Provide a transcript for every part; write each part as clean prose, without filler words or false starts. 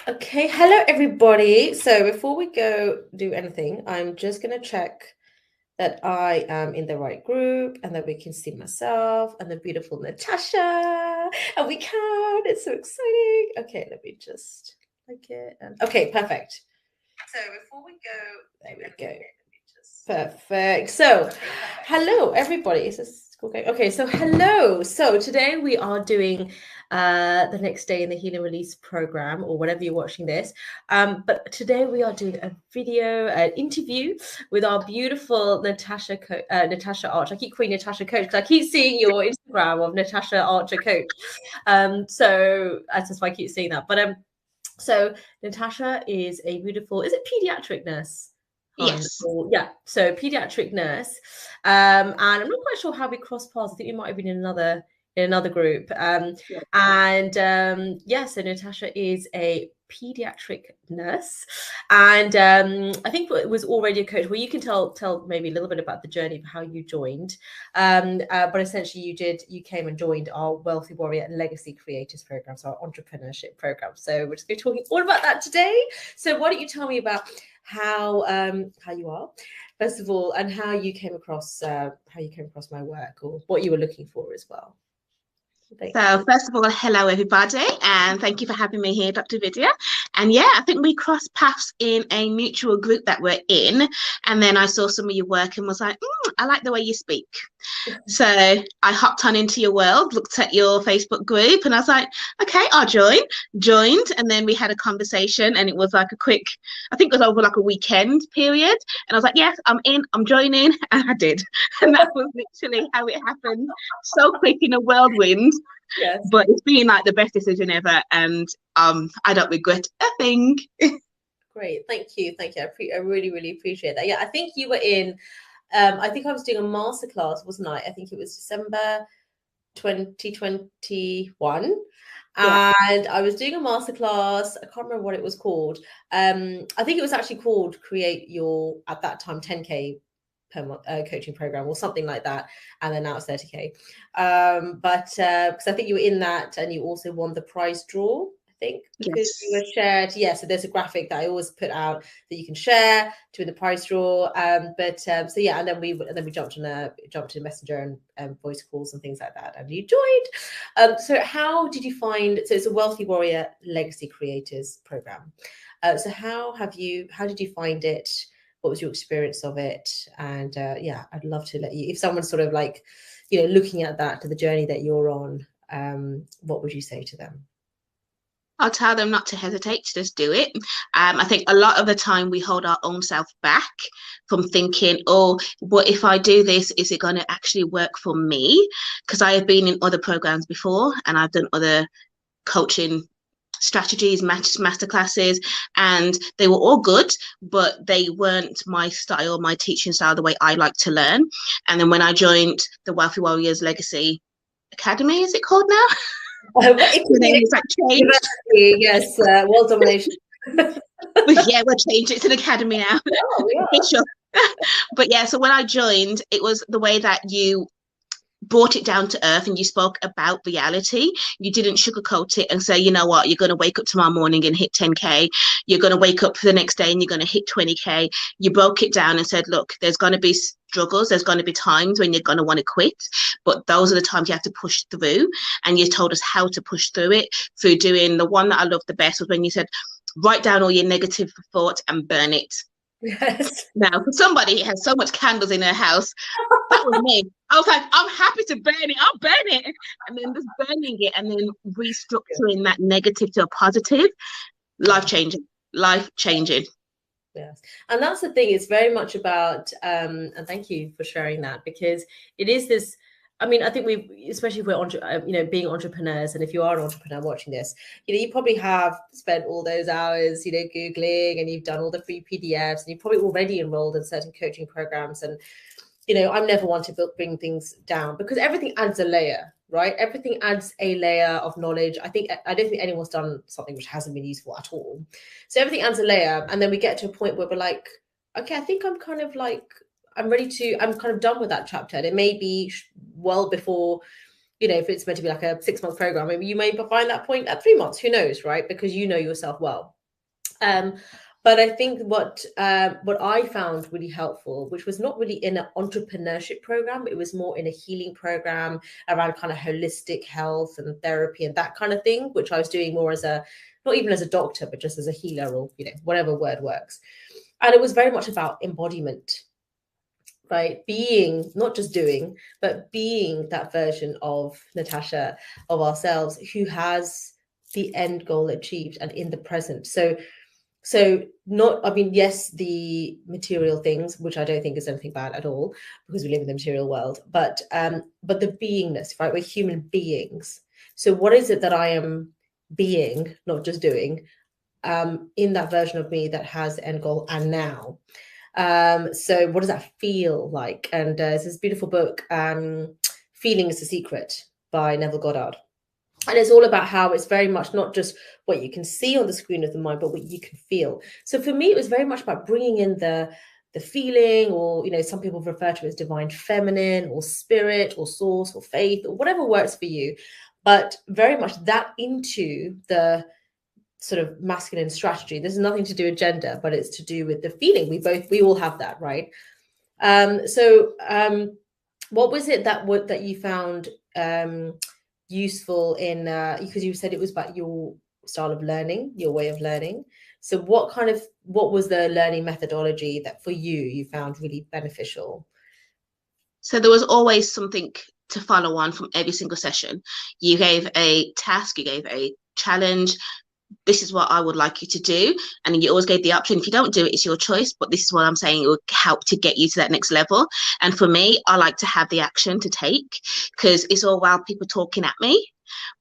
Okay, hello everybody. So before we go do anything, I'm just gonna check that I am in the right group and that we can see myself and the beautiful Natasha. And we can. It's so exciting. Okay, let me just like it. And okay, perfect. So before we go, there we go. Perfect. So, hello everybody. Is this okay? Okay, so hello. So today we are doing the next day in the Heal and Release program, or whatever you're watching this. But today we are doing a video, an interview with our beautiful Natasha Natasha Archer. I keep calling Natasha Coach because I keep seeing your Instagram of Natasha Archer Coach. So that's just why I keep seeing that. But so Natasha is a beautiful, is it pediatric nurse? Yes. Yeah, so pediatric nurse, and I'm not quite sure how we crossed paths. I think we might have been in another group, yeah. So Natasha is a pediatric nurse, and I think it was already a coach. Well, you can tell maybe a little bit about the journey of how you joined, but essentially you came and joined our Wealthy Warrior Legacy Creators program, so our entrepreneurship program. So we're just going to be talking all about that today. So why don't you tell me about how you are, first of all, and how you came across my work, or what you were looking for as well. So first of all, hello everybody, and thank you for having me here, Dr. Vidya. And yeah, I think we crossed paths in a mutual group that we're in, and then I saw some of your work and was like, I like the way you speak. So I hopped on into your world, looked at your Facebook group, and I was like, okay, I'll join. Joined, and then we had a conversation, and it was like a quick, I think it was over like a weekend period, and I was like, yes, I'm in, I'm joining, and I did, and that was literally how it happened, so quick in a whirlwind. Yes. But it's been like the best decision ever, and I don't regret a thing. Great, thank you. I really appreciate that. Yeah, I think you were in. I think I was doing a masterclass, wasn't I? I think it was December 2021. Yeah. And I was doing a masterclass. I can't remember what it was called. I think it was actually called Create Your, at that time, 10K per month coaching program or something like that. And then now it's 30K. But because I think you were in that and you also won the prize draw, I think, because you were Yes. shared. Yeah, so there's a graphic that I always put out that you can share to win the prize draw. So yeah, and then we jumped in Messenger and voice calls and things like that, and you joined. So how did you find? So it's a Wealthy Warrior Legacy Creators program. So how did you find it? What was your experience of it? And yeah, I'd love to let you, if someone's sort of like, looking at the journey that you're on, what would you say to them? I'll tell them not to hesitate, to just do it. I think a lot of the time we hold our own self back from thinking, oh, what if I do this? Is it going to actually work for me? Because I have been in other programs before and I've done other coaching strategies, master classes, and they were all good, but they weren't my style, my teaching style, the way I like to learn. And then when I joined the Wealthy Warriors Legacy Academy, is it called now? The name is like changed. Yes, world domination. Yeah, we'll change it to the academy now. Oh, yeah. Official. But yeah, so when I joined, it was the way that you brought it down to earth and you spoke about reality. You didn't sugarcoat it and say, you know what, you're going to wake up tomorrow morning and hit 10K. You're going to wake up for the next day and you're going to hit 20K. You broke it down and said, look, there's going to be struggles. There's going to be times when you're going to want to quit, but those are the times you have to push through. And you told us how to push through it through doing the one that I loved the best was when you said, write down all your negative thoughts and burn it. Yes. Now, for somebody who has so much candles in her house, that was me. I was like, I'm happy to burn it. I'll burn it. And then just burning it and then restructuring that negative to a positive, life changing, life changing. Yes. And that's the thing, it's very much about, and thank you for sharing that, because it is this, I mean, I think especially if we're, being entrepreneurs, and if you are an entrepreneur watching this, you probably have spent all those hours, Googling, and you've done all the free PDFs, and you've probably already enrolled in certain coaching programs. And, I'm never one to bring things down, because everything adds a layer, right? Everything adds a layer of knowledge. I don't think anyone's done something which hasn't been useful at all. So everything adds a layer. And then we get to a point where we're like, okay, I think I'm kind of like, I'm kind of done with that chapter. And it may be well before, if it's meant to be like a 6-month program, maybe you may find that point at 3 months, who knows, right? Because you know yourself well. But I think what I found really helpful, which was not really in an entrepreneurship program, it was more in a healing program around kind of holistic health and therapy and that kind of thing, which I was doing more as a, not even as a doctor, but just as a healer, or whatever word works. And it was very much about embodiment, right? Being, not just doing, but being that version of Natasha, of ourselves, who has the end goal achieved and in the present. So not, I mean, yes, the material things, which I don't think is anything bad at all, because we live in the material world, but the beingness, right? We're human beings. So what is it that I am being, not just doing, in that version of me that has the end goal and now? So what does that feel like? And there's this beautiful book, Feeling is the Secret by Neville Goddard. And it's all about how it's very much not just what you can see on the screen of the mind, but what you can feel. So for me, it was very much about bringing in the feeling, or some people refer to it as divine feminine, or spirit, or source, or faith, or whatever works for you, but very much that into the sort of masculine strategy. This is nothing to do with gender, but it's to do with the feeling. We all have that, right? What was it that you found useful in, because you said it was about your style of learning, your way of learning. So what was the learning methodology that for you found really beneficial? So there was always something to follow on from every single session. You gave a task, you gave a challenge. This is what I would like you to do. And you always gave the option. If you don't do it, it's your choice. But this is what I'm saying. It will help to get you to that next level. And for me, I like to have the action to take, because it's all while people talking at me.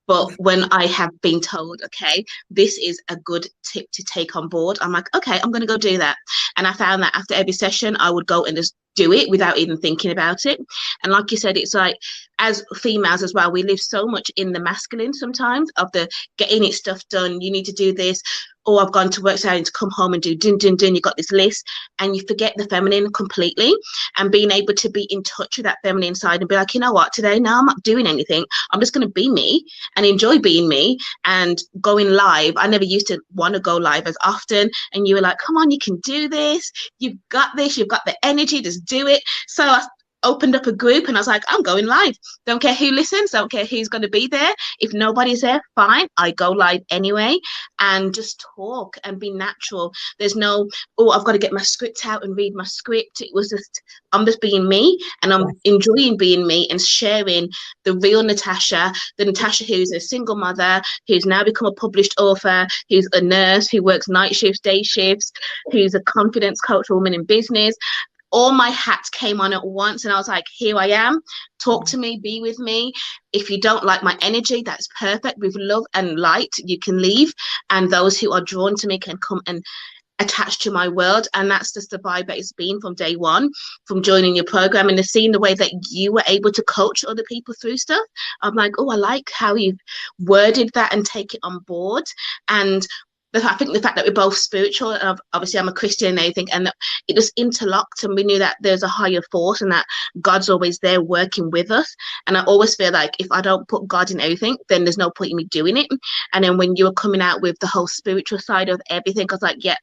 But when I have been told, okay, this is a good tip to take on board, I'm like, okay, I'm going to go do that. And I found that after every session, I would go and just do it without even thinking about it. And like you said, it's like, as females as well, we live so much in the masculine sometimes, of the getting it stuff done. You need to do this. Oh, I've gone to work, so I need to come home and do dun dun dun. You got this list, and you forget the feminine completely. And being able to be in touch with that feminine side and be like, you know what, today, now I'm not doing anything. I'm just going to be me and enjoy being me. And going live, I never used to want to go live as often. And you were like, come on, you can do this. You've got this. You've got the energy. Just do it. So I opened up a group and I was like, I'm going live. Don't care who listens, don't care who's going to be there. If nobody's there, fine, I go live anyway, and just talk and be natural. There's no, oh, I've got to get my script out and read my script. It was just, I'm just being me, and I'm enjoying being me and sharing the real Natasha, the Natasha who's a single mother, who's now become a published author, who's a nurse, who works night shifts, day shifts, who's a confidence coach for women in business. All my hats came on at once, and I was like, here I am. Talk to me, be with me. If you don't like my energy, that's perfect. With love and light, you can leave. And those who are drawn to me can come and attach to my world. And that's just the vibe that it's been from day one, from joining your program, and seeing the way that you were able to coach other people through stuff. I'm like, oh, I like how you've worded that and take it on board. And I think the fact that we're both spiritual, and obviously I'm a Christian and everything, and it just interlocked, and we knew that there's a higher force and that God's always there working with us. And I always feel like if I don't put God in everything, then there's no point in me doing it. And then when you were coming out with the whole spiritual side of everything, I was like, yep,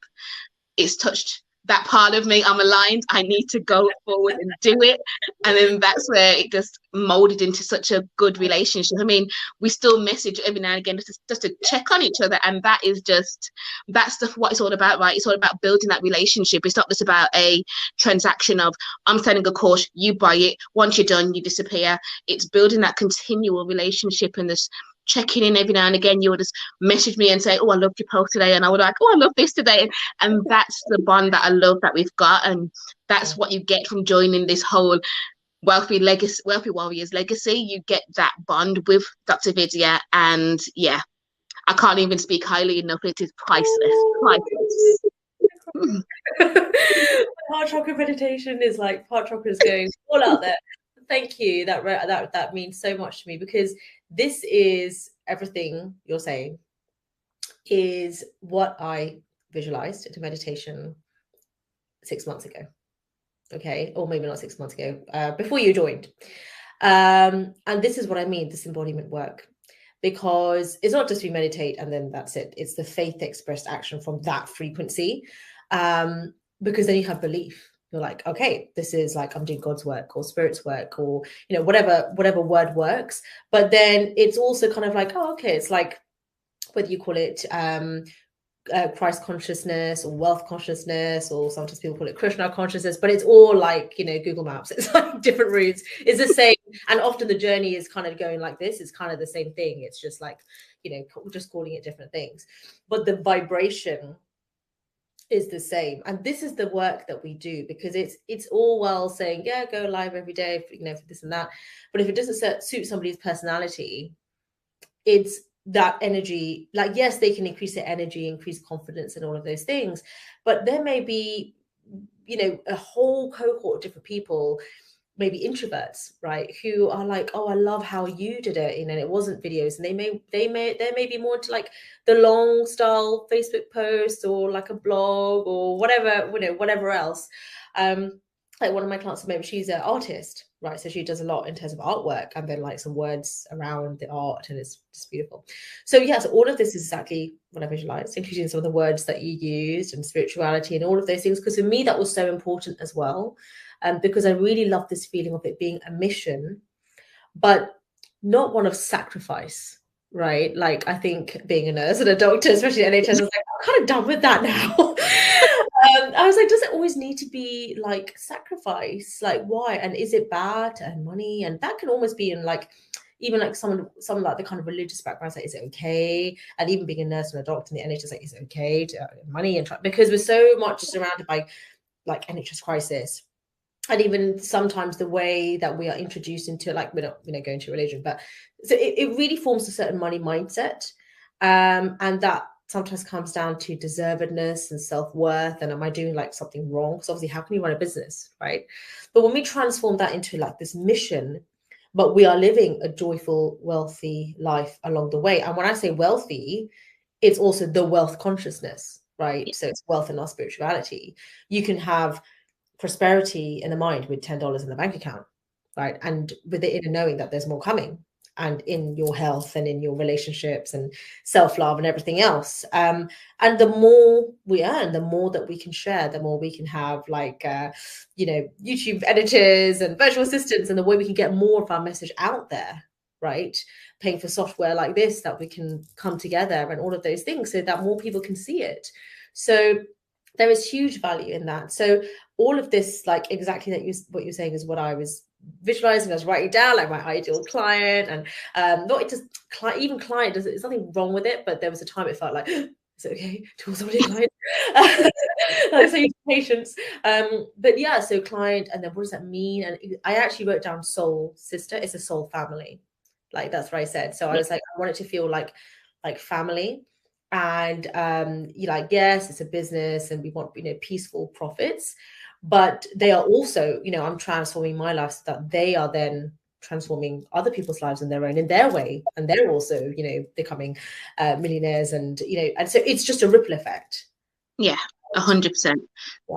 it's touched that part of me. I'm aligned. I need to go forward and do it. And then that's where it just molded into such a good relationship. I mean, we still message every now and again just to check on each other. And that is just, that's what it's all about, right? It's all about building that relationship. It's not just about a transaction of, I'm selling a course, you buy it. Once you're done, you disappear. It's building that continual relationship, and this checking in every now and again. You would just message me and say, oh, I loved your post today, and I would like, oh, I love this today. And that's the bond that I love that we've got, and that's what you get from joining this whole wealthy warriors legacy. You get that bond with Dr. Vidya, and yeah, I can't even speak highly enough. It is priceless. Heart chakra meditation is like heart chakra is going all out there. Thank you. That means so much to me, because this is everything you're saying is what I visualized into meditation 6 months ago. Okay, or maybe not 6 months ago, before you joined. And this is what I mean, this embodiment work. because it's not just we meditate and then that's it. It's the faith expressed action from that frequency. Because then you have belief. You're like, okay, this is like I'm doing God's work or spirit's work, or whatever word works. But then it's also kind of like, oh, okay, it's like whether you call it Christ consciousness or wealth consciousness, or sometimes people call it Krishna consciousness, but it's all like, Google Maps. It's like different routes. It's the same. And often the journey is kind of going like this. It's kind of the same thing. It's just like, just calling it different things. But the vibration is the same. And this is the work that we do, because it's all well saying, yeah, go live every day, for this and that. But if it doesn't suit somebody's personality, it's that energy. Like, yes, they can increase their energy, increase confidence and all of those things, but there may be a whole cohort of different people, maybe introverts, right, who are like, oh, I love how you did it, and it wasn't videos, and they may be more into like the long style Facebook post or like a blog or whatever, whatever else. Like one of my clients, maybe she's an artist, right? So she does a lot in terms of artwork, and then like some words around the art, and it's just beautiful. So yeah, so all of this is exactly what I visualized, including some of the words that you used and spirituality and all of those things, because for me that was so important as well, because I really love this feeling of it being a mission, but not one of sacrifice, right? Like, I think being a nurse and a doctor, especially NHS, I was like, I'm kind of done with that now. I was like, does it always need to be like sacrifice? Like, why? And is it bad to earn money? And that can almost be in like, even like someone like the kind of religious background, like, is it okay? And even being a nurse and a doctor in the NHS, like, is it okay to earn money? And because we're so much surrounded by like NHS crisis. And even sometimes the way that we are introduced into, like, we're not going to religion, but so it really forms a certain money mindset. And that sometimes comes down to deservedness and self-worth. And am I doing like something wrong? Because obviously, how can you run a business, right? But when we transform that into like this mission, but we are living a joyful, wealthy life along the way. And when I say wealthy, it's also the wealth consciousness, right? Yeah. So it's wealth in our spirituality. You can have prosperity in the mind with $10 in the bank account, right? And with the inner knowing that there's more coming, and in your health and in your relationships and self-love and everything else. And the more we earn, the more that we can share, the more we can have like, YouTube editors and virtual assistants, and the way we can get more of our message out there, right? Paying for software like this, that we can come together and all of those things so that more people can see it. So there is huge value in that. So all of this, like exactly what you're saying is what I was visualizing. I was writing down like my ideal client, and not just even client. There's nothing wrong with it, but there was a time it felt like, is it okay to call somebody a client? Like, so patience. But yeah, so client, and then what does that mean? And I actually wrote down soul sister. It's a soul family. Like, that's what I said. So I was like, I want it to feel like family. And you're like, yes, it's a business and we want, peaceful profits, but they are also, I'm transforming my life so that they are then transforming other people's lives in their way. And they're also, becoming millionaires, and, and so it's just a ripple effect. Yeah, 100%. Yeah.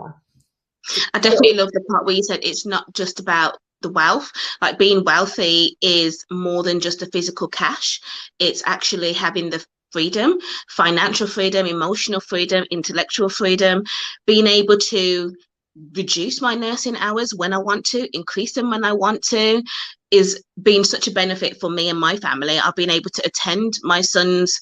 I definitely love the part where you said it's not just about the wealth. Like, being wealthy is more than just the physical cash. It's actually having the freedom, financial freedom, emotional freedom, intellectual freedom, being able to reduce my nursing hours when I want to, increase them when I want to, is been such a benefit for me and my family. I've been able to attend my son's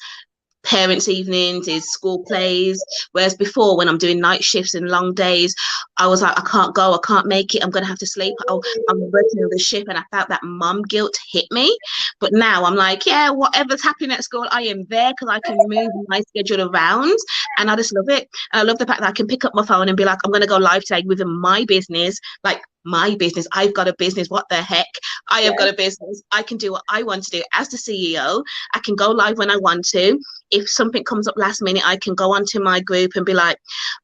parents' evenings, his school plays, whereas before, when I'm doing night shifts and long days, I was like, I can't go, I can't make it, I'm gonna have to sleep. I'm working on the shift, and I felt that mom guilt hit me. But now I'm like, yeah, whatever's happening at school, I am there, because I can move my schedule around, and I just love it. And I love the fact that I can pick up my phone and be like, I'm gonna go live today within my business, like my business. I've got a business. What the heck? I have got a business. I can do what I want to do as the CEO. I can go live when I want to. If something comes up last minute, I can go onto my group and be like,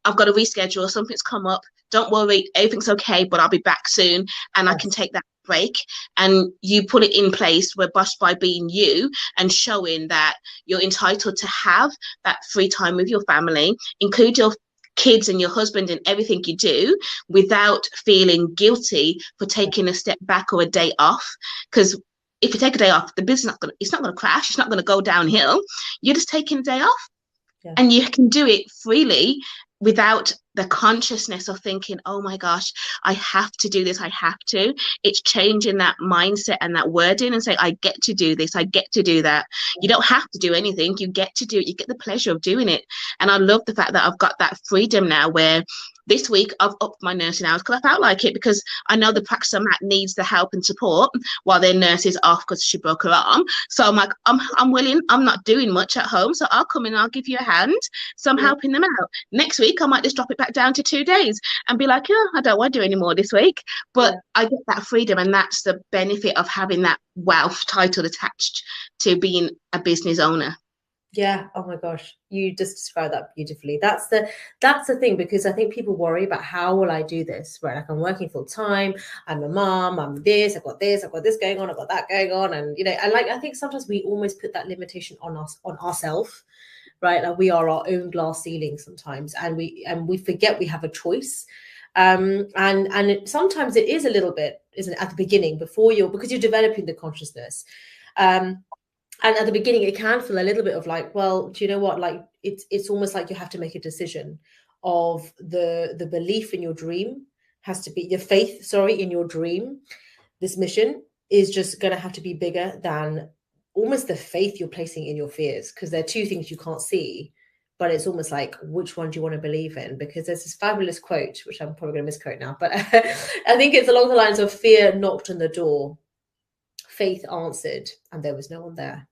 I've got to reschedule. Something's come up. Don't worry. Everything's okay, but I'll be back soon. And I can take that break. And you put it in place where, just by being you and showing that you're entitled to have that free time with your family, include your kids and your husband and everything you do, without feeling guilty for taking a step back or a day off. Because if you take a day off, the business it's not gonna crash, it's not gonna go downhill. You're just taking a day off. Yeah. And you can do it freely without the consciousness of thinking, oh my gosh, I have to do this, I have to. It's changing that mindset and that wording and saying, I get to do this, I get to do that. You don't have to do anything, you get to do it, you get the pleasure of doing it. And I love the fact that I've got that freedom now, where this week I've upped my nursing hours because I felt like it, because I know the practice I'm at needs the help and support while their nurse is off because she broke her arm. So I'm like, I'm willing, I'm not doing much at home, so I'll come in and I'll give you a hand. So I'm helping them out. Next week I might just drop it back down to 2 days and be like, yeah, I don't want to do any more this week. But I get that freedom, and that's the benefit of having that wealth title attached to being a business owner. Yeah. Oh my gosh, you just described that beautifully. That's the thing, because I think people worry about, how will I do this? Right, like, I'm working full time, I'm a mom, I'm this, I've got this going on, I've got that going on, and and like, I think sometimes we almost put that limitation on ourselves, right? Like, we are our own glass ceiling sometimes, and we forget we have a choice. And sometimes it is a little bit, isn't it, at the beginning, because you're developing the consciousness. And at the beginning, it can feel a little bit of like, well, do you know what? Like, it's almost like you have to make a decision of the belief in your dream has to be your faith, in your dream. This mission is just going to have to be bigger than almost the faith you're placing in your fears, because they're two things you can't see. But it's almost like, which one do you want to believe in? Because there's this fabulous quote, which I'm probably going to misquote now, but I think it's along the lines of, fear knocked on the door, faith answered, and there was no one there.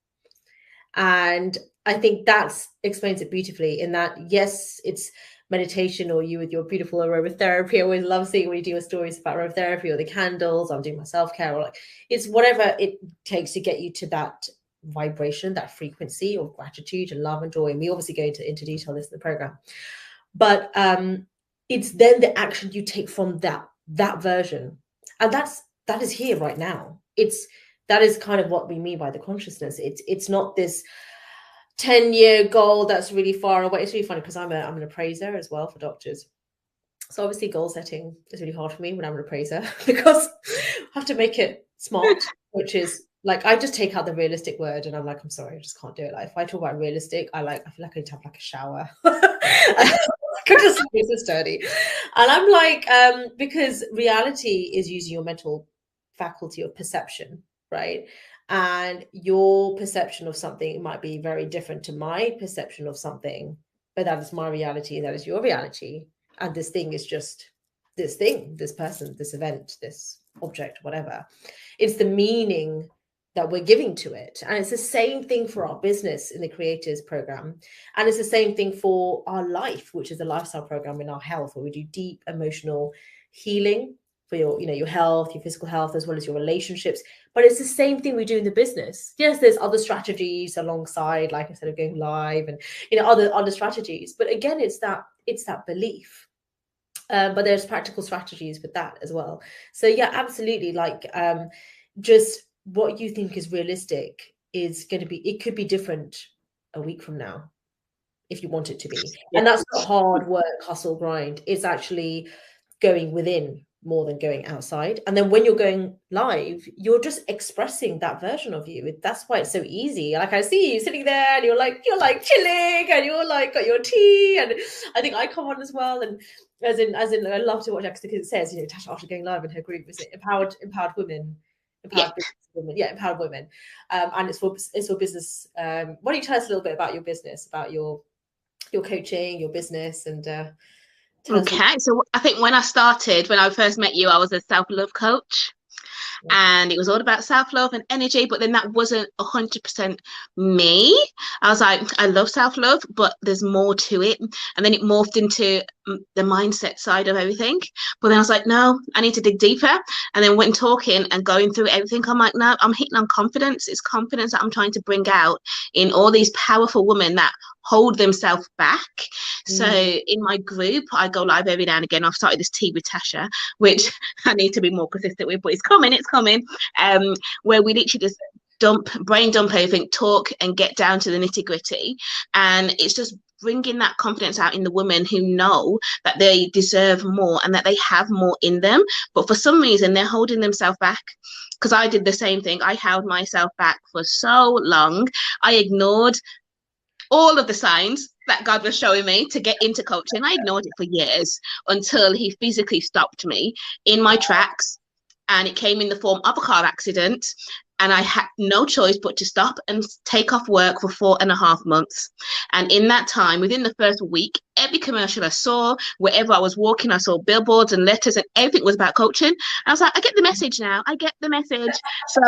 And I think that explains it beautifully, in that, yes, it's meditation, or you with your beautiful aromatherapy. I always love seeing when you do your stories about aromatherapy, or the candles. I'm doing my self-care, or like, it's whatever it takes to get you to that vibration, that frequency of gratitude and love and joy. And we obviously go into detail this in the program, but it's then the action you take from that version, and that is here right now. That is kind of what we mean by the consciousness. It's not this 10-year goal that's really far away. It's really funny because I'm an appraiser as well for doctors. So obviously goal setting is really hard for me when I'm an appraiser, because I have to make it smart, which is like, I just take out the realistic word, and I'm like, I'm sorry, I just can't do it. Like, if I talk about realistic, I feel like I need to have like a shower. Just so sturdy. And I'm like, because reality is using your mental faculty of perception, right? And your perception of something might be very different to my perception of something, but that is my reality, that is your reality. And this thing is just this thing, this person, this event, this object, whatever. It's the meaning that we're giving to it. And it's the same thing for our business in the Creators Program. And it's the same thing for our life, which is a lifestyle program in our health, where we do deep emotional healing for your health, your physical health, as well as your relationships. But it's the same thing we do in the business. Yes, there's other strategies alongside, like, instead of going live and other strategies. But again, it's that belief. But there's practical strategies with that as well. So yeah, absolutely. Like, just what you think is realistic is going to be, it could be different a week from now, if you want it to be. Yeah. And that's not hard work, hustle, grind. It's actually going within more than going outside. And then when you're going live, you're just expressing that version of you. That's why it's so easy. Like, I see you sitting there and you're like chilling, and you're like got your tea, and I think I come on as well. And as in I love to watch it, because it says, Natasha, after going live in her group, is it empowered women, empowered business women, empowered women, and it's for business. Why don't you tell us a little bit about your business, about your coaching, your business, and okay. So I think when I first met you, I was a self-love coach. And it was all about self-love and energy, but then that wasn't 100% me. I was like, I love self-love, but there's more to it. And then it morphed into the mindset side of everything. But then I was like, no, I need to dig deeper. And then went talking and going through everything, I'm like, no, I'm hitting on confidence. It's confidence that I'm trying to bring out in all these powerful women that hold themselves back. So in my group, I go live every now and again. I've started this tea with Tasha, which I need to be more consistent with, but it's coming, where we literally just brain dump everything, talk and get down to the nitty gritty. And it's just bringing that confidence out in the women who know that they deserve more and that they have more in them. But for some reason, they're holding themselves back. Because I did the same thing. I held myself back for so long. I ignored all of the signs that God was showing me to get into coaching. I ignored it for years until he physically stopped me in my tracks. And it came in the form of a car accident. And I had no choice but to stop and take off work for 4.5 months. And in that time, within the first week, every commercial I saw, wherever I was walking, I saw billboards and letters and everything was about coaching. I was like, I get the message now. I get the message. So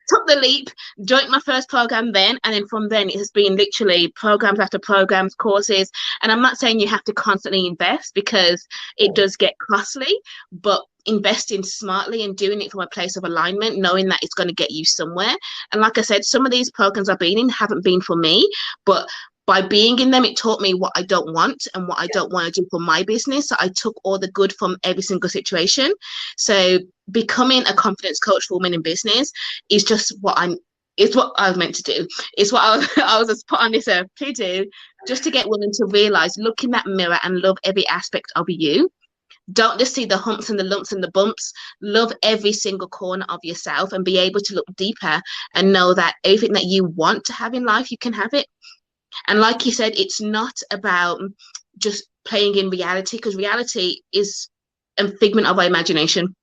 took the leap, joined my first program then. And then from then, it has been literally programs after programs, courses. And I'm not saying you have to constantly invest because it does get costly, but investing smartly and doing it from a place of alignment, knowing that it's going to get you somewhere. And like I said, some of these programs I've been in haven't been for me, but by being in them, it taught me what I don't want and what I don't want to do for my business. So I took all the good from every single situation. So becoming a confidence coach for women in business is just it's what I was meant to do. It's what I was just put on this earth to do, just to get women to realize, look in that mirror and love every aspect of you. Don't just see the humps and the lumps and the bumps. Love every single corner of yourself and be able to look deeper and know that everything that you want to have in life, you can have it. And like you said, it's not about just playing in reality, because reality is a figment of our imagination.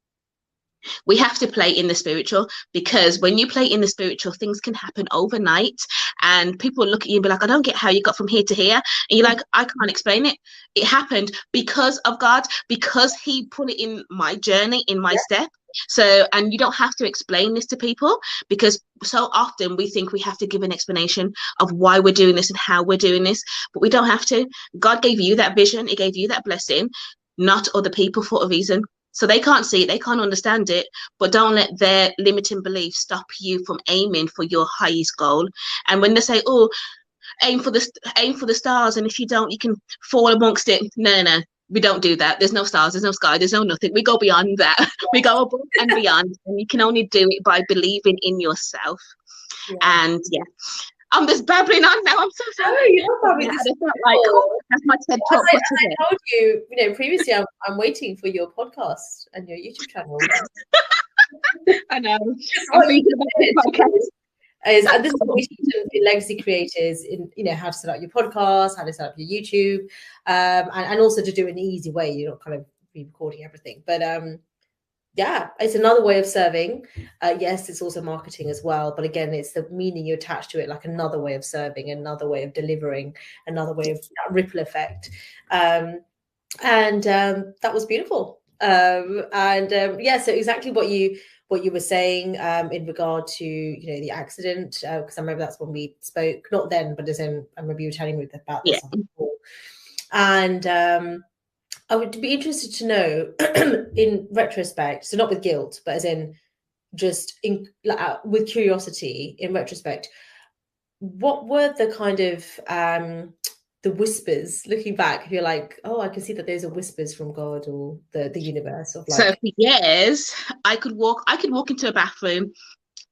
We have to play in the spiritual, because when you play in the spiritual, things can happen overnight and people look at you and be like, I don't get how you got from here to here. And you're like, I can't explain it. It happened because of God, because he put it in my journey, in my step. So, and you don't have to explain this to people, because so often we think we have to give an explanation of why we're doing this and how we're doing this, but we don't have to. God gave you that vision. He gave you that blessing, not other people, for a reason. So they can't see it, they can't understand it, but don't let their limiting beliefs stop you from aiming for your highest goal. And when they say, oh, aim for the stars, and if you don't, you can fall amongst it. No, we don't do that. There's no stars, there's no sky, there's no nothing. We go beyond that. We go above and beyond, and you can only do it by believing in yourself. And I'm just babbling on now. I'm so sorry. No, you're babbling. That's my TED talk for today. I told you, previously I'm waiting for your podcast and your YouTube channel. I know. I'm thinking about the podcast. And this is what we teach in legacy creators, in how to set up your podcast, how to set up your YouTube, and also to do it in an easy way. You're not kind of re-recording everything, but it's another way of serving. Yes, it's also marketing as well, but again, it's the meaning you attach to it, like another way of serving, another way of delivering, another way of that ripple effect. And that was beautiful. So exactly what you were saying in regard to the accident, because I remember that's when we spoke, not then, but as in I remember you were telling me about this before. And I would be interested to know in retrospect, so not with guilt, but as in just with curiosity in retrospect, what were the kind of the whispers looking back? If you're like, oh, I can see that those are whispers from God or the universe of like. So for years, I could walk into a bathroom,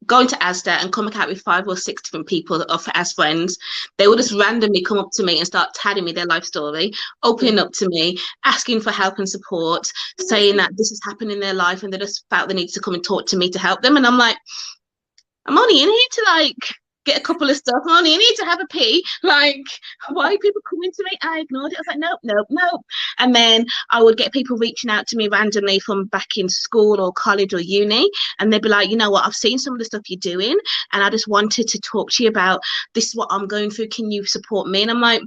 go into Asda and come out with 5 or 6 different people as friends. They would just randomly come up to me and start telling me their life story, opening up to me, asking for help and support, saying that this has happened in their life and they just felt the need to come and talk to me to help them. And I'm like, I'm only in here to get a couple of stuff. I'm only in here to have a pee. Why are people coming to me? I ignored it. I was like, nope. And then I would get people reaching out to me randomly from back in school or college or uni, and they'd be like, you know what, I've seen some of the stuff you're doing and I just wanted to talk to you about this is what I'm going through. Can you support me? And I'm like,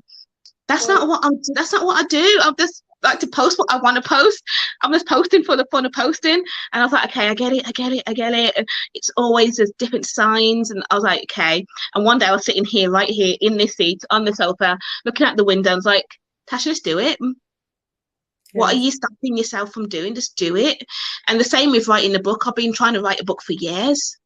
that's not what I do. I'm just like to post what I want to post. I'm just posting for the fun of posting. And I was like, okay, I get it. And it's always there's different signs. And I was like, okay. And one day I was sitting here, right here in this seat on the sofa, looking out the window. I was like, Tasha, just do it. What are you stopping yourself from doing? Just do it. And the same with writing the book. I've been trying to write a book for years.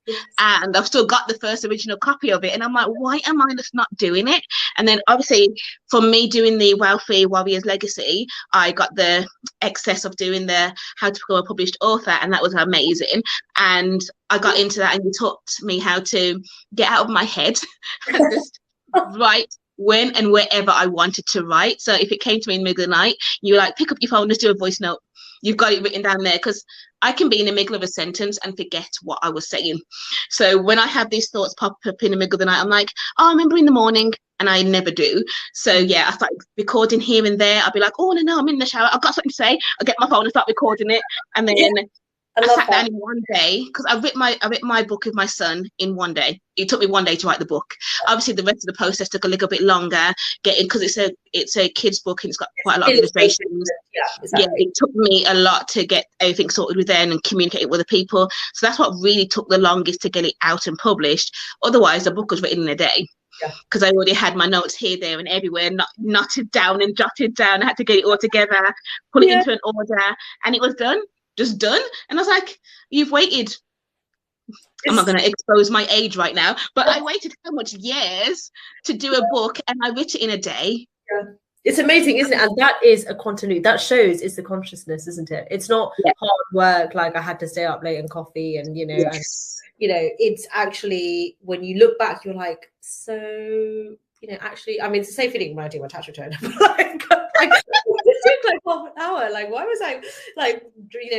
Yes. and I've still got the first original copy of it. And I'm like, why am I just not doing it? And then obviously from me doing the Wealthy Warriors Legacy, I got the excess of doing the How to Become a Published Author, and that was amazing. And I got into that, and you taught me how to get out of my head and just write when and wherever I wanted to write. So if it came to me in the middle of the night, you like pick up your phone, just do a voice note. You've got it written down there, because I can be in the middle of a sentence and forget what I was saying. So when I have these thoughts pop up in the middle of the night, I'm like, oh, I remember in the morning, and I never do. So yeah, I started recording here and there. I'll be like, oh no, I'm in the shower, I've got something to say. I'll get my phone and start recording it, and then Yeah, I I love sat that. down in one day, because I writ my book with my son in one day. It took me one day to write the book. Obviously, the rest of the process took a little bit longer, getting, because it's a kid's book and it's got quite a lot of illustrations. Yeah, Yeah, exactly. it took me a lot to get everything sorted with them and communicate with other people. So that's what really took the longest to get it out and published. Otherwise, the book was written in a day, Yeah. because I already had my notes here, there, and everywhere, knotted down and jotted down. I had to get it all together, pull it Yeah. into an order, and it was done, just done. And I was like, you've waited. I'm not It's, going to expose my age right now, but I waited how much years to do a book, and I wrote it in a day. yeah. It's amazing, isn't it? And that is a continuity. That shows it's the consciousness, isn't it? It's not Yeah. hard work, like I had to stay up late and coffee and, Yes. it's actually, when you look back, you're like, so, actually, I mean, it's the same feeling when I do my tax return. like, this took like half an hour. Like, why was I like,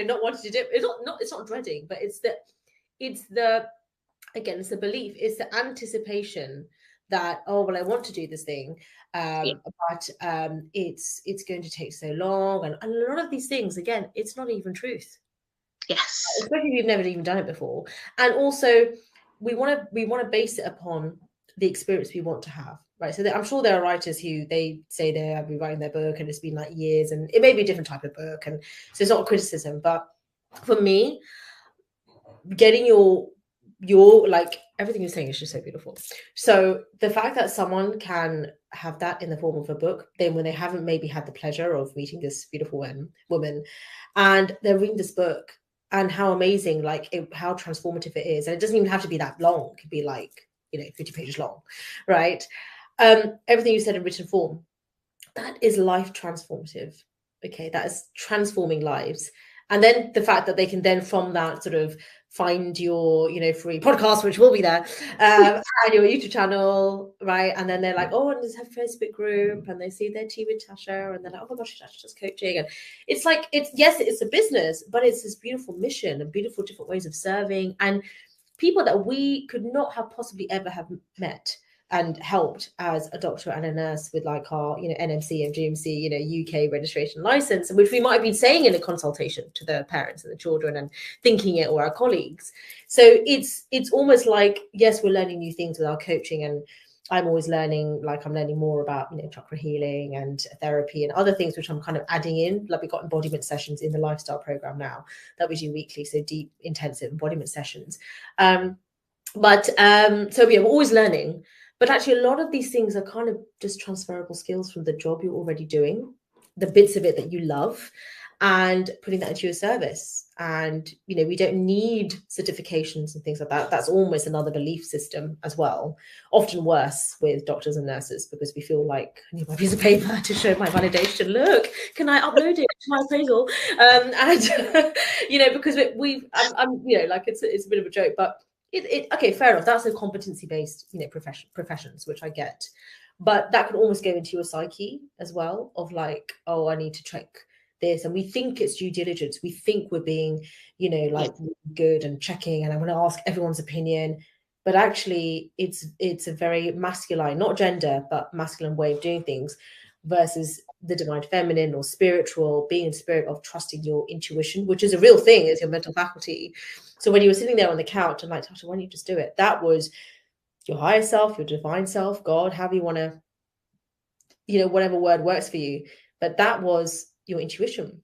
not wanting to do it? It's not dreading, but it's the again, it's the belief, it's the anticipation that, oh well, I want to do this thing, Yeah. but it's going to take so long, and a lot of these things, again, it's not even truth, Yes. especially if you've never even done it before. And also, we want to base it upon the experience we want to have, right? So I'm sure there are writers who they say they're rewriting their book and it's been like years, and it may be a different type of book, and so it's not a criticism, but for me, getting your like, everything you're saying is just so beautiful. So the fact that someone can have that in the form of a book, then when they haven't maybe had the pleasure of meeting this beautiful woman, and they're reading this book, and how amazing, like how transformative it is, and it doesn't even have to be that long. It could be like 50 pages long, right? Everything you said in written form, that is life transformative. Okay, that is transforming lives. And then the fact that they can then from that sort of find your free podcast, which will be there, and your YouTube channel, right? And then they're like, oh, and there's a Facebook group, and they see their tea with Tasha, and they're like, oh my gosh, Tasha's just coaching. And it's like, yes, it's a business, but it's this beautiful mission and beautiful different ways of serving, and people that we could not have possibly ever have met and helped as a doctor and a nurse with like our NMC and GMC UK registration license, which we might have been saying in a consultation to the parents and the children and thinking it, or our colleagues. So it's almost like, yes, we're learning new things with our coaching, and I'm always learning, like I'm learning more about chakra healing and therapy and other things which I'm kind of adding in. Like we've got embodiment sessions in the lifestyle program now that we do weekly, so deep intensive embodiment sessions. So yeah, we're always learning. But actually, a lot of these things are kind of just transferable skills from the job you're already doing, the bits of it that you love, and putting that into your service. And, we don't need certifications and things like that. That's almost another belief system as well. Often worse with doctors and nurses, because we feel like I need my piece of paper to show my validation. Look, can I upload it to my appraisal? And, because I'm like it's a bit of a joke, but okay, fair enough. That's a competency-based, professions, which I get. But that can almost go into your psyche as well, of like, oh, I need to check this. And we think it's due diligence. We think we're being, like really good and checking, and I'm going to ask everyone's opinion. But actually, it's a very masculine, not gender, but masculine way of doing things, versus the divine feminine or spiritual, being in spirit, of trusting your intuition, which is a real thing, is your mental faculty. So when you were sitting there on the couch and like, Tasha, why don't you just do it? That was your higher self, your divine self, God, however you want to, whatever word works for you. But that was your intuition,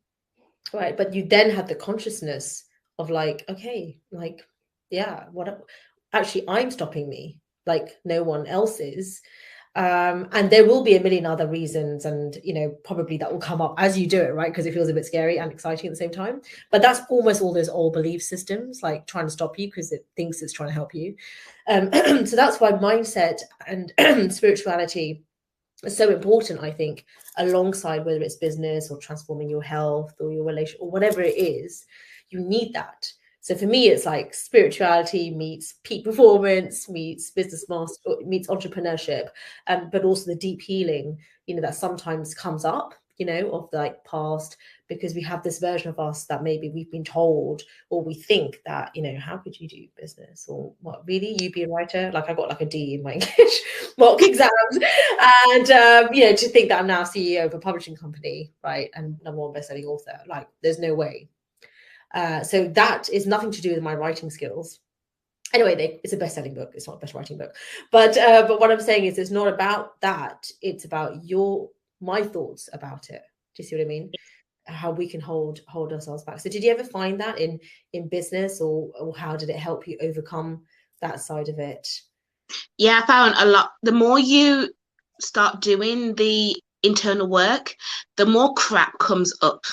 right? But you then had the consciousness of like, okay, like, yeah, what actually I'm stopping me, like no one else is. And there will be a million other reasons, and probably that will come up as you do it, right? Because it feels a bit scary and exciting at the same time. But that's almost all those old belief systems, like trying to stop you because it thinks it's trying to help you. So that's why mindset and spirituality is so important, I think, alongside whether it's business or transforming your health or your relationship or whatever it is. You need that. So for me, it's like spirituality meets peak performance, meets business master, meets entrepreneurship, but also the deep healing, that sometimes comes up, of like past, because we have this version of us that maybe we've been told, or we think that, how could you do business, or what, really, you be a writer? Like I got like a D in my English mock exams, and to think that I'm now CEO of a publishing company, right, and #1 best-selling author, like there's no way. So that is nothing to do with my writing skills. Anyway, it's a best-selling book. It's not a best writing book. But what I'm saying is it's not about that. It's about my thoughts about it. Do you see what I mean? How we can hold ourselves back. So did you ever find that in business, or how did it help you overcome that side of it? Yeah, I found a lot. The more you start doing the internal work, the more crap comes up.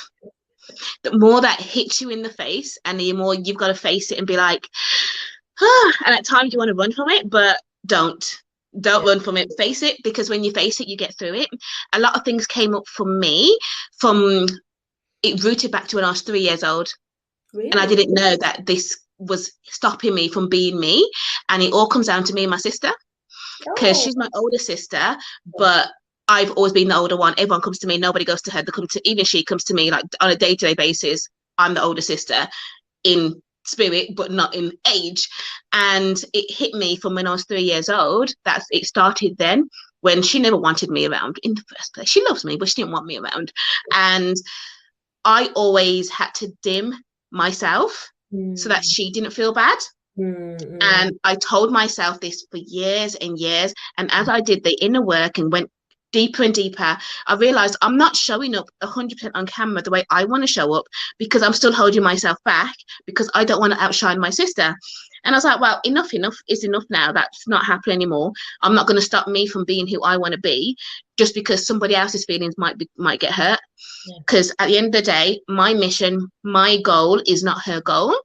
The more that hits you in the face, and the more you've got to face it and be like, and at times you want to run from it, but don't run from it. Face it, because when you face it, you get through it. A lot of things came up for me from it, rooted back to when I was 3 years old. Really? And I didn't know that this was stopping me from being me. And it all comes down to me and my sister, because she's my older sister, but I've always been the older one. Everyone comes to me. Nobody goes to her. Even she comes to me like on a day-to-day basis. I'm the older sister in spirit, but not in age. And it hit me from when I was 3 years old. It started then, when she never wanted me around in the first place. She loves me, but she didn't want me around. And I always had to dim myself so that she didn't feel bad. And I told myself this for years and years. And as I did the inner work and went deeper and deeper, I realized I'm not showing up 100% on camera the way I want to show up, because I'm still holding myself back, because I don't want to outshine my sister. And I was like, well, enough is enough now. That's not happening anymore. I'm not going to stop me from being who I want to be just because somebody else's feelings might get hurt. Because at the end of the day, my mission, my goal is not her goal.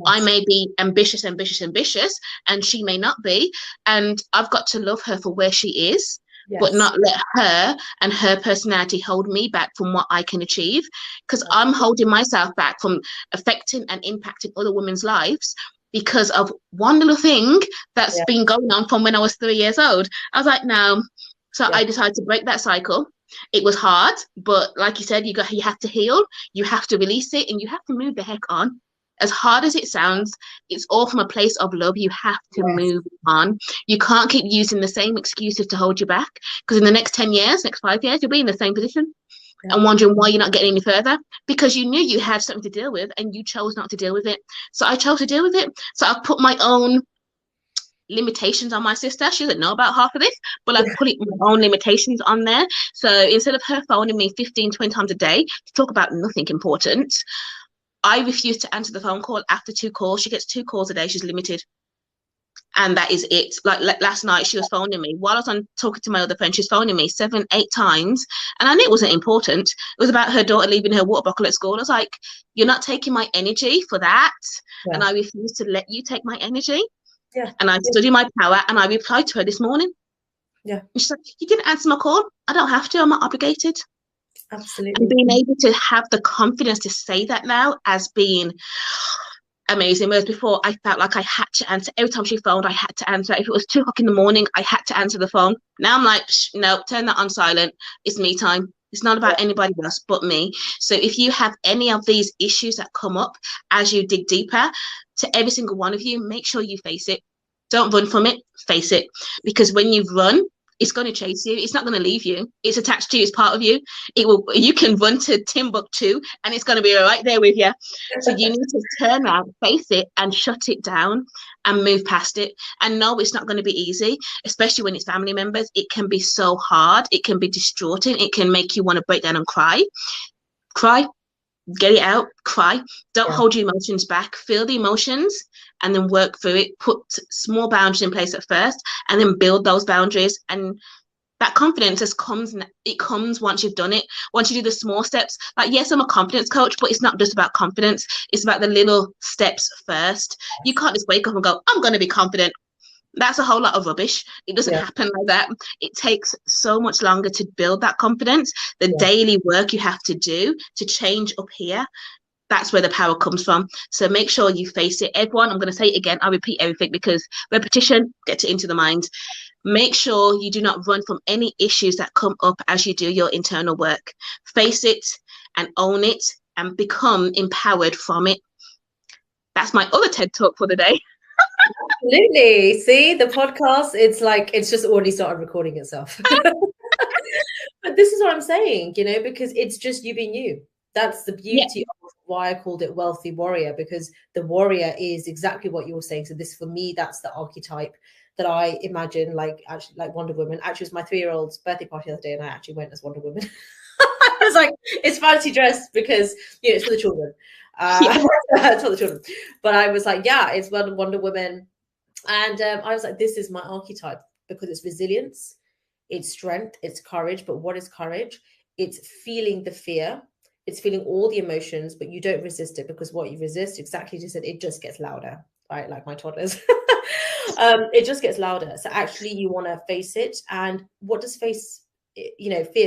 I may be ambitious, and she may not be. And I've got to love her for where she is. But not let her and her personality hold me back from what I can achieve, because I'm holding myself back from affecting and impacting other women's lives because of one little thing that's been going on from when I was 3 years old. I was like, no. So I decided to break that cycle. It was hard, but like you said, you have to heal, you have to release it, and you have to move the heck on. As hard as it sounds, it's all from a place of love. You have to move on. You can't keep using the same excuses to hold you back, because in the next 10 years, next 5 years, you'll be in the same position and wondering why you're not getting any further, because you knew you had something to deal with and you chose not to deal with it. So I chose to deal with it. So I've put my own limitations on my sister. She doesn't know about half of this, but I've put my own limitations on there. So instead of her phoning me 15, 20 times a day to talk about nothing important, I refuse to answer the phone call after 2 calls. She gets 2 calls a day. She's limited. And that is it. Like last night, she was phoning me. While I was on talking to my other friend, she was phoning me 7, 8 times. And I knew it wasn't important. It was about her daughter leaving her water bottle at school. I was like, you're not taking my energy for that. And I refuse to let you take my energy. And I study my power. And I replied to her this morning. And she's like, you didn't answer my call. I don't have to. I'm not obligated. Absolutely. And being able to have the confidence to say that now as being amazing. Whereas before, I felt like I had to answer. Every time she phoned, I had to answer. If it was 2 o'clock in the morning, I had to answer the phone. Now I'm like, no, turn that on silent. It's me time. It's not about anybody else but me. So if you have any of these issues that come up as you dig deeper, to every single one of you, make sure you face it. Don't run from it. Face it. Because when you run, it's going to chase you. It's not going to leave you. It's attached to you. It's part of you. It will. You can run to Timbuktu and it's going to be right there with you. So you need to turn around, face it, and shut it down and move past it. And no, it's not going to be easy, especially when it's family members. It can be so hard. It can be distraughting. It can make you want to break down and cry. Cry. Get it out. Cry. Don't hold your emotions back. Feel the emotions and then work through it. Put small boundaries in place at first and then build those boundaries. And That confidence just comes, it comes once you've done it. Once you do the small steps, like, yes, I'm a confidence coach, but it's not just about confidence. It's about the little steps first. You can't just wake up and go, I'm going to be confident. That's a whole lot of rubbish. It doesn't Yeah, happen like that. It takes so much longer to build that confidence. The yeah, daily work you have to do to change up here, that's where the power comes from. So make sure you face it. Everyone, I'm going to say it again. I'll repeat everything because repetition gets it into the mind. Make sure you do not run from any issues that come up as you do your internal work. Face it and own it and become empowered from it. That's my other TED talk for the day. absolutely. See the podcast, it's like it's just already started recording itself. But this is what I'm saying, you know, because it's just you being you. That's the Yeah, beauty of why I called it Wealthy Warrior, because the warrior is exactly what you're saying. So this, for me, that's the archetype that I imagine, like actually like Wonder Woman. Actually, it was my 3-year-old's birthday party the other day, and I actually went as Wonder Woman. I was like, it's fancy dress because you know it's for the children. yeah, It's for the children. But I was like, yeah, it's Wonder Woman, and I was like, this is my archetype because it's resilience, it's strength, it's courage. But what is courage? It's feeling the fear, it's feeling all the emotions, but you don't resist it, because what you resist, exactly as you said, it just gets louder, right? Like my toddlers. It just gets louder. So actually, you want to face it. And what does fear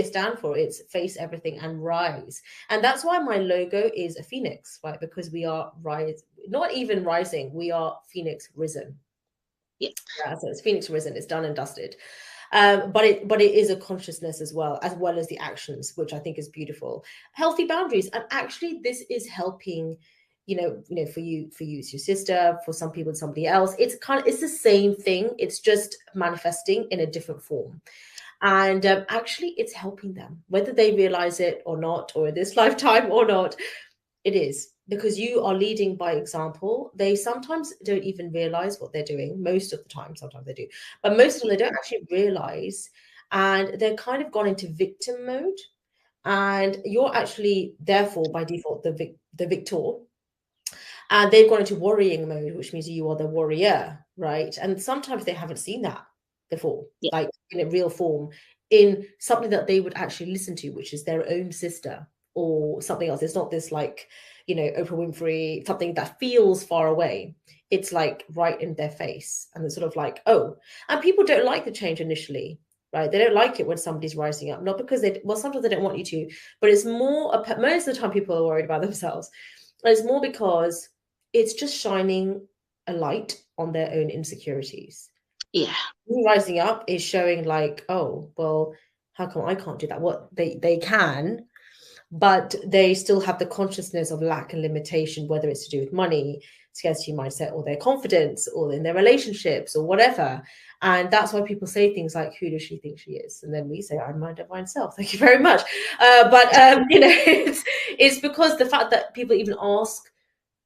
stand for? It's face everything and rise. And that's why my logo is a phoenix, right? Because we are rise, not even rising, we are phoenix risen. yeah, Yeah, so it's Phoenix Risen. It's done and dusted. But it is a consciousness as well as the actions, which I think is beautiful. Healthy boundaries, and actually, this is helping. For you, it's your sister. For some people, it's somebody else. It's the same thing. It's just manifesting in a different form, and actually, it's helping them, whether they realize it or not, or in this lifetime or not. It is, because you are leading by example. They sometimes don't even realize what they're doing. Most of the time, sometimes they do, but most of them they don't actually realize, and they're kind of gone into victim mode. And you're actually, therefore, by default, the victor, and they've gone into worrying mode, which means you are the warrior, right? And sometimes they haven't seen that before, yeah, like in a real form, in something that they would actually listen to, which is their own sister or something else. It's not this like, Oprah Winfrey, something that feels far away. It's like right in their face. And it's sort of like, oh, and people don't like the change initially. Right, they don't like it when somebody's rising up, not because sometimes they don't want you to, but it's more. Most of the time, people are worried about themselves, and it's more because it's just shining a light on their own insecurities. yeah, Me rising up is showing like, oh, well, how come I can't do that? What they can, but they still have the consciousness of lack and limitation, whether it's to do with money, scarcity mindset, or their confidence, or in their relationships, or whatever. And that's why people say things like, who does she think she is? And then we say, I'm my divine self. Thank you very much. But it's because the fact that people even ask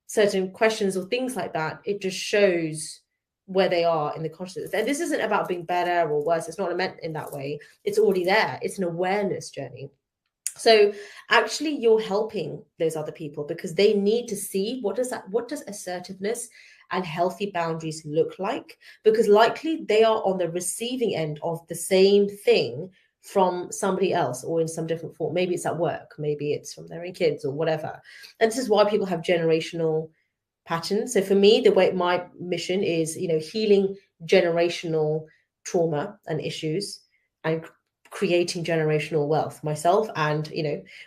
certain questions or things like that, it just shows where they are in the consciousness. And this isn't about being better or worse. It's not meant in that way. It's already there. It's an awareness journey. So actually you're helping those other people, because they need to see what does assertiveness and healthy boundaries look like, because likely they are on the receiving end of the same thing from somebody else, or in some different form. Maybe it's at work, maybe it's from their own kids or whatever. And this is why people have generational patterns. So for me, the way my mission is, healing generational trauma and issues, and creating generational wealth myself, and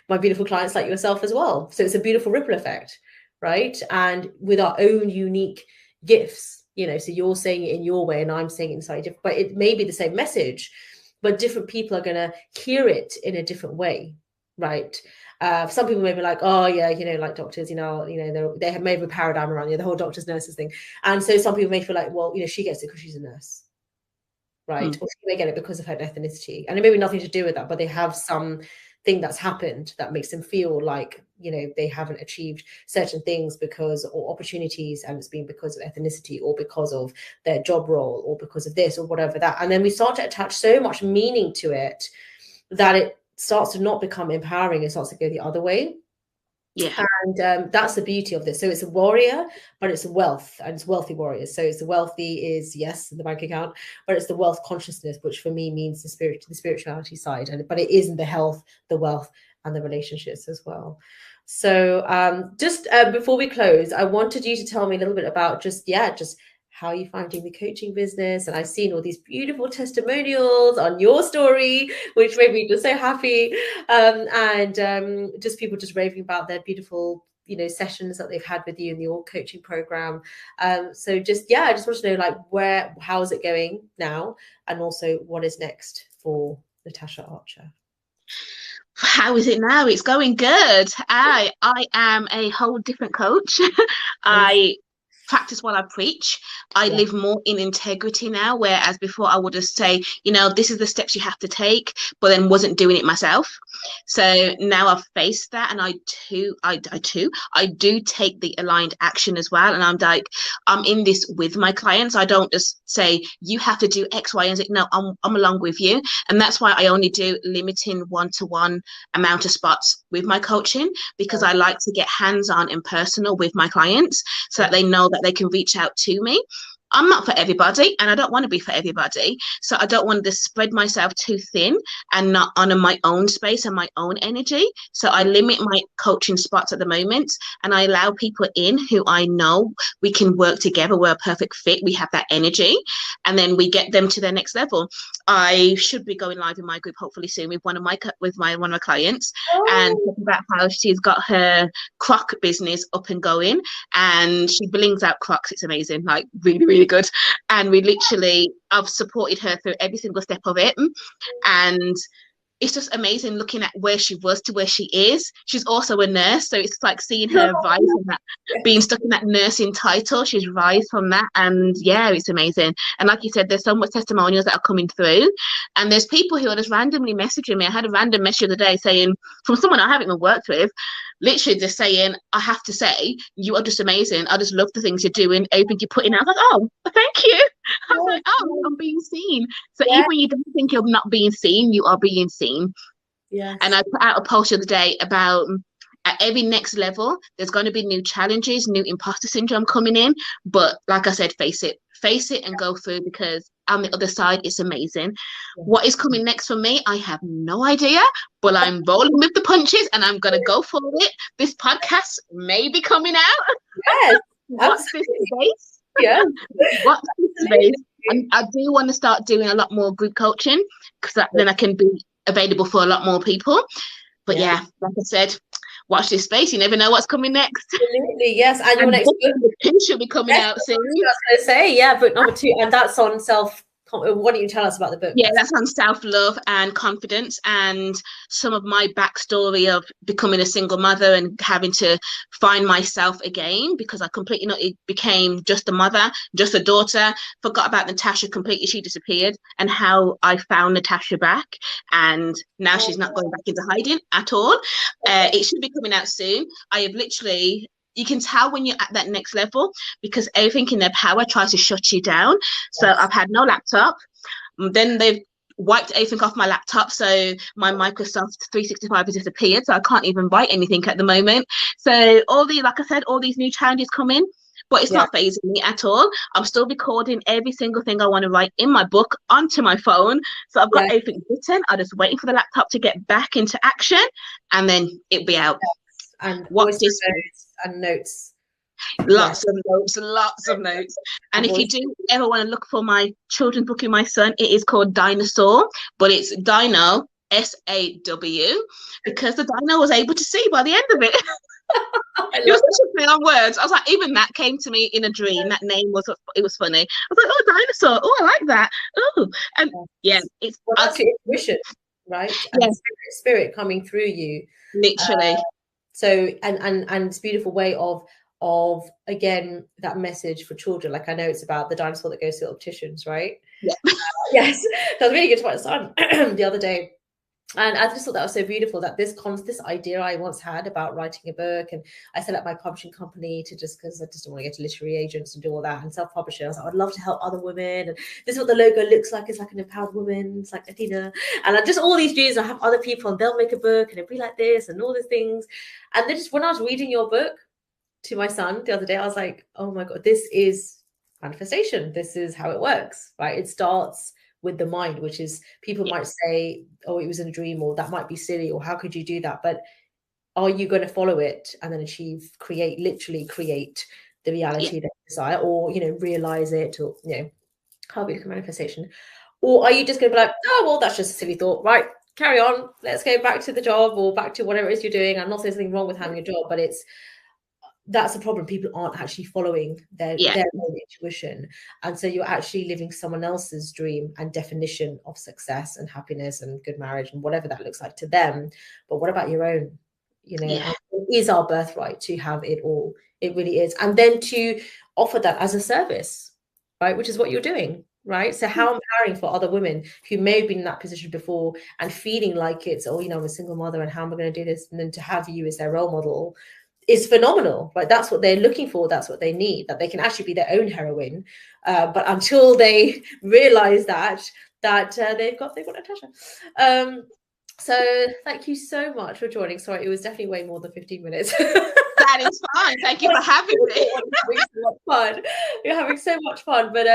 my beautiful clients like yourself as well. So it's a beautiful ripple effect, right? And with our own unique gifts, so you're saying it in your way and I'm saying it in slightly different, but it may be the same message, but different people are going to hear it in a different way, right? Some people may be like, oh yeah, like doctors, they have maybe a paradigm around the whole doctors nurses thing, and so some people may feel like, well, she gets it because she's a nurse, right? mm, Or she may get it because of her ethnicity, and it may be nothing to do with that, but they have some thing that's happened that makes them feel like they haven't achieved certain things because, or opportunities, and it's been because of ethnicity or because of their job role or because of this or whatever that. And then we start to attach so much meaning to it that it starts to not become empowering. It starts to go the other way. Yeah. And that's the beauty of this. So it's a warrior, but it's wealth, and it's wealthy warriors. So it's the wealthy is, yes, the bank account, but it's the wealth consciousness, which for me means the spirituality side. But it isn't the health, the wealth, and the relationships as well. So just before we close, I wanted you to tell me a little bit about just how are you finding the coaching business? And I've seen all these beautiful testimonials on your story, which made me just so happy. And just people just raving about their beautiful, sessions that they've had with you in the all coaching program. So just, I just want to know, like, how is it going now? And also what is next for Natasha Archer? How is it now? It's going good. I am a whole different coach. I practice what I preach. I live more in integrity now, whereas before I would just say, this is the steps you have to take, but then wasn't doing it myself. So now I've faced that, and I do take the aligned action as well. And I'm in this with my clients. I don't just say you have to do X, Y, and Z. No, I'm along with you, and that's why I only do limiting one-to-one amount of spots with my coaching, because I like to get hands-on and personal with my clients so that they know that they can reach out to me. I'm not for everybody, and I don't want to be for everybody. So I don't want to spread myself too thin and not honor my own space and my own energy. So I limit my coaching spots at the moment, and I allow people in who I know we can work together. We're a perfect fit. We have that energy, and then we get them to their next level. I should be going live in my group hopefully soon with one of my clients, and talking about how she's got her croc business up and going, and she blings out crocs. It's amazing, like really, really good. And I've supported her through every single step of it, and it's just amazing looking at where she was to where she is. She's also a nurse, so it's like seeing her rise from that, being stuck in that nursing title. She's rise from that, and it's amazing. And like you said, there's so much testimonials that are coming through, and there's people who are just randomly messaging me. I had a random message the other day saying, from someone I haven't even worked with, literally just saying, I have to say, you are just amazing. I just love the things you're doing, everything you're putting out. I was like, oh, thank you. I was like, oh, I'm being seen. So even when you don't think you're not being seen, you are being seen. Yes. And I put out a post the other day about at every next level, there's going to be new challenges, new imposter syndrome coming in. But like I said, face it and go through, because on the other side, it's amazing. What is coming next for me, I have no idea, but I'm rolling with the punches and I'm going to go for it. This podcast may be coming out. Yes. Watch this space. Yeah. Watch this space. And I do want to start doing a lot more group coaching, because then I can be available for a lot more people. But like I said, watch this space. You never know what's coming next. Absolutely, yes. And your next book should be coming out soon. I was going to say, book number 2, and that's on self. Why don't you tell us about the book? Yeah, that's on self-love and confidence, and some of my backstory of becoming a single mother and having to find myself again, because I completely it became just a mother, just a daughter, forgot about Natasha completely. She disappeared, and how I found Natasha back, and now she's not going back into hiding at all. It should be coming out soon. I have literally, you can tell when you're at that next level, because everything in their power tries to shut you down. So I've had no laptop. Then they've wiped everything off my laptop. So my Microsoft 365 has disappeared. So I can't even write anything at the moment. So like I said, all these new challenges come in, but it's not phasing me at all. I'm still recording every single thing I want to write in my book onto my phone. So I've got everything written. I'm just waiting for the laptop to get back into action, and then it'll be out. And watch this and notes. Lots of notes. And if you do ever want to look for my children's book in my son, it is called Dinosaur, but it's Dino, SAW, because the dino was able to see by the end of it. It was such a play on words. I was like, even that came to me in a dream. That name was funny. I was like, oh, dinosaur. Oh, I like that. Oh, and it's that's your intuition, right? And spirit coming through you, literally. So and it's a beautiful way of again, that message for children. Like, I know it's about the dinosaur that goes to the opticians, right? Yeah. Yes. That was really good to my son the other day. And I just thought that was so beautiful, that this idea I once had about writing a book, and I set up my publishing company to just because I just don't want to get to literary agents and do all that and self-publishing. I was like, I'd love to help other women, and this is what the logo looks like. It's like an empowered woman. It's like Athena, and I just all these dreams. I have other people, and they'll make a book, and it'll be like this, and all these things. And then just when I was reading your book to my son the other day, I was like, oh my god, this is manifestation. This is how it works, right? It starts with the mind, which is, people might say, oh, it was in a dream, or that might be silly, or how could you do that? But are you going to follow it and then literally create the reality that you desire, or, realize it, or, how we look at manifestation? Or are you just going to be like, oh, well, that's just a silly thought, right? Carry on. Let's go back to the job, or back to whatever it is you're doing. I'm not saying there's anything wrong with having a job, but that's the problem. People aren't actually following their own intuition. And so you're actually living someone else's dream and definition of success and happiness and good marriage and whatever that looks like to them. But what about your own? It is our birthright to have it all. It really is. And then to offer that as a service, right? Which is what you're doing, right? So how empowering for other women who may have been in that position before and feeling like it's, oh, I'm a single mother and how am I going to do this? And then to have you as their role model is phenomenal, right? That's what they're looking for. That's what they need, that they can actually be their own heroine. But until they realize that they've got Natasha. So thank you so much for joining. Sorry, it was definitely way more than 15 minutes. That is fine. Thank you for having me. You're having so much fun. But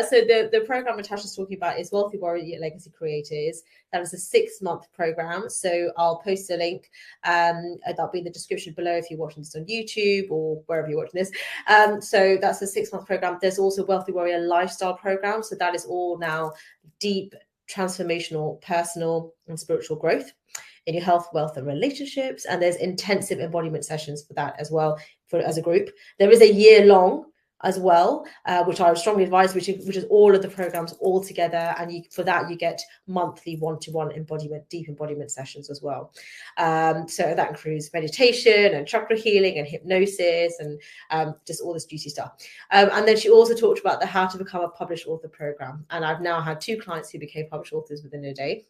so the program Natasha's talking about is Wealthy Warrior Legacy Creators. That is a 6-month program. So I'll post a link. That'll be in the description below if you're watching this on YouTube or wherever you're watching this. So that's a 6-month program. There's also Wealthy Warrior Lifestyle Program. So that is all now deep, transformational, personal and spiritual growth in your health, wealth and relationships. And there's intensive embodiment sessions for that as well, as a group. There is a year-long as well, which I would strongly advise, which is all of the programs all together. And for that, you get monthly one-to-one deep embodiment sessions as well. So that includes meditation and chakra healing and hypnosis and just all this juicy stuff. And then she also talked about the How to Become a Published Author program. And I've now had 2 clients who became published authors within a day.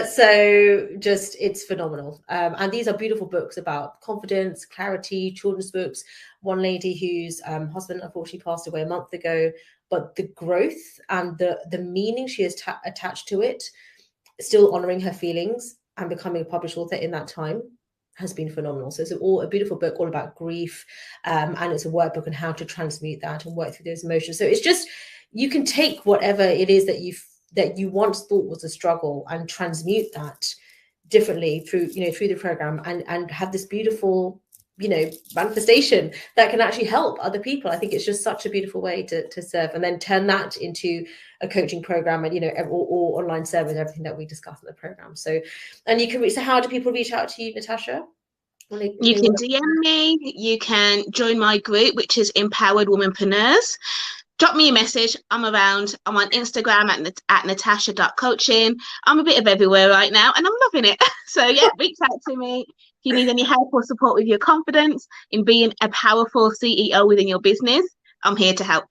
So just, it's phenomenal. And these are beautiful books about confidence, clarity, children's books. One lady whose husband unfortunately passed away a month ago, but the growth and the meaning she has attached to it, still honoring her feelings and becoming a published author in that time, has been phenomenal. So it's a beautiful book all about grief, and it's a workbook on how to transmute that and work through those emotions. So it's just, you can take whatever it is that you once thought was a struggle and transmute that differently through the program, and have this beautiful manifestation that can actually help other people. I think it's just such a beautiful way to serve, and then turn that into a coaching program and or online service, everything that we discuss in the program. So how do people reach out to you, Natasha? You can DM me, you can join my group, which is Empowered Womanpreneurs. Drop me a message. I'm around. I'm on Instagram at natasha.coaching. I'm a bit of everywhere right now and I'm loving it. So yeah, reach out to me if you need any help or support with your confidence in being a powerful CEO within your business. I'm here to help.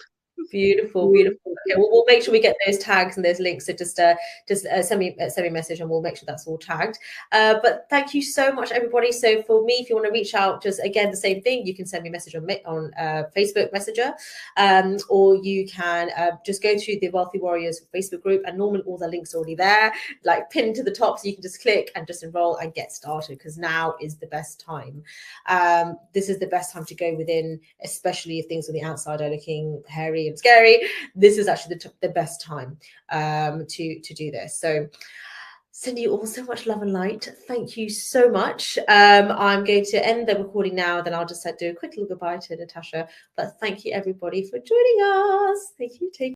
Beautiful. Okay, we'll make sure we get those tags and those links. So just send me a message and we'll make sure that's all tagged. But thank you so much, everybody. So for me, if you want to reach out, just again the same thing. You can send me a message on Facebook Messenger, or you can just go to the Wealthy Warriors Facebook group, and normally all the links are already there, like pinned to the top, so you can just click and just enroll and get started, because now is the best time. This is the best time to go within, especially if things on the outside are looking hairy and scary. This is actually the best time to do this. So send you all so much love and light. Thank you so much. I'm going to end the recording now, then I'll just do a quick little goodbye to Natasha. But thank you everybody for joining us. Thank you. Take